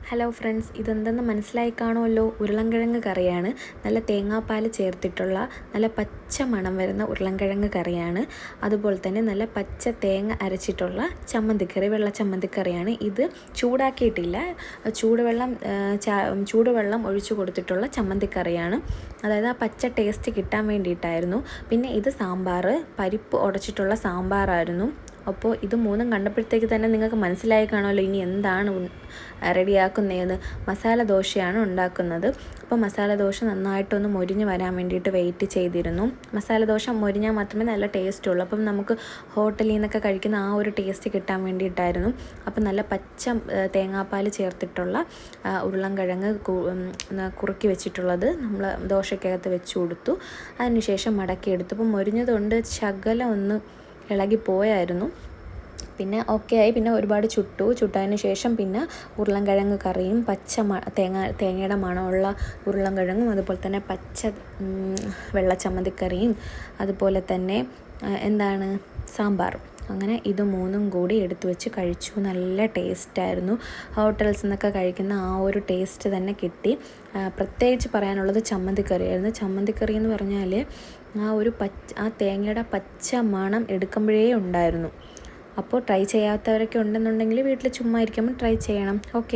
Hello friends, ഇതെന്തെന്ന് മനസ്സിലായി കാണുമല്ലോ. ഉരുളൻകിഴങ്ങ് കറിയാണ്. നല്ല തേങ്ങാപ്പാൽ ചേർത്തിട്ടുള്ള നല്ല പച്ച മണം വരുന്ന ഉരുളൻകിഴങ്ങ് കറിയാണ്. അതുപോലെ തന്നെ നല്ല പച്ച തേങ്ങ അരച്ചിട്ടുള്ള ചമ്മന്തിക്കറി, വെള്ള ചമ്മന്തിക്കറിയാണ്. ഇത് ചൂടാക്കിയിട്ടില്ല, ചൂടുവെള്ളം ഒഴിച്ചു കൊടുത്തിട്ടുള്ള ചമ്മന്തിക്കറിയാണ്. അതായത് ആ പച്ച ടേസ്റ്റ് കിട്ടാൻ വേണ്ടിയിട്ടായിരുന്നു. പിന്നെ ഇത് സാമ്പാർ, പരിപ്പ് ഉടച്ചിട്ടുള്ള സാമ്പാറായിരുന്നു. അപ്പോൾ ഇത് മൂന്നും കണ്ടപ്പോഴത്തേക്ക് തന്നെ നിങ്ങൾക്ക് മനസ്സിലായി കാണുമല്ലോ ഇനി എന്താണ് റെഡിയാക്കുന്നതെന്ന്. മസാല ദോശയാണ് ഉണ്ടാക്കുന്നത്. അപ്പോൾ മസാല ദോശ നന്നായിട്ടൊന്ന് മൊരിഞ്ഞ് വരാൻ വേണ്ടിയിട്ട് വെയിറ്റ് ചെയ്തിരുന്നു. മസാല ദോശ മൊരിഞ്ഞാൽ മാത്രമേ നല്ല ടേസ്റ്റ് ഉള്ളൂ. അപ്പം നമുക്ക് ഹോട്ടലിൽ നിന്നൊക്കെ കഴിക്കുന്ന ആ ഒരു ടേസ്റ്റ് കിട്ടാൻ വേണ്ടിയിട്ടായിരുന്നു. അപ്പം നല്ല പച്ച തേങ്ങാപ്പാൽ ചേർത്തിട്ടുള്ള ഉരുളൻകിഴങ്ങ് കുറുക്കി വെച്ചിട്ടുള്ളത് നമ്മൾ ദോശക്കകത്ത് വെച്ച് കൊടുത്തു. അതിനുശേഷം മടക്കിയെടുത്തു. അപ്പം മൊരിഞ്ഞതുകൊണ്ട് ശകലം ഒന്ന് ഇളകിപ്പോയായിരുന്നു. പിന്നെ ഓക്കെ ആയി. പിന്നെ ഒരുപാട് ചുട്ടതിന് ശേഷം പിന്നെ ഉരുളൻകിഴങ്ങ് കറിയും തേങ്ങയുടെ മണമുള്ള ഉരുളൻകിഴങ്ങും അതുപോലെ തന്നെ പച്ച വെള്ള ചമ്മന്തിക്കറിയും അതുപോലെ തന്നെ സാമ്പാറും, അങ്ങനെ ഇത് മൂന്നും കൂടി എടുത്തു വെച്ച് കഴിച്ചു. നല്ല ടേസ്റ്റായിരുന്നു. ഹോട്ടൽസിൽ നിന്നൊക്കെ കഴിക്കുന്ന ആ ഒരു ടേസ്റ്റ് തന്നെ കിട്ടി. പ്രത്യേകിച്ച് പറയാനുള്ളത് ചമ്മന്തിക്കറിയായിരുന്നു. ചമ്മന്തിക്കറി എന്ന് പറഞ്ഞാൽ ആ തേങ്ങയുടെ പച്ച മണം എടുക്കുമ്പോഴേ ഉണ്ടായിരുന്നു. അപ്പോൾ ട്രൈ ചെയ്യാത്തവരൊക്കെ ഉണ്ടെന്നുണ്ടെങ്കിൽ വീട്ടിൽ ചുമ്മാ ഇരിക്കുമ്പോൾ ട്രൈ ചെയ്യണം. ഓക്കെ.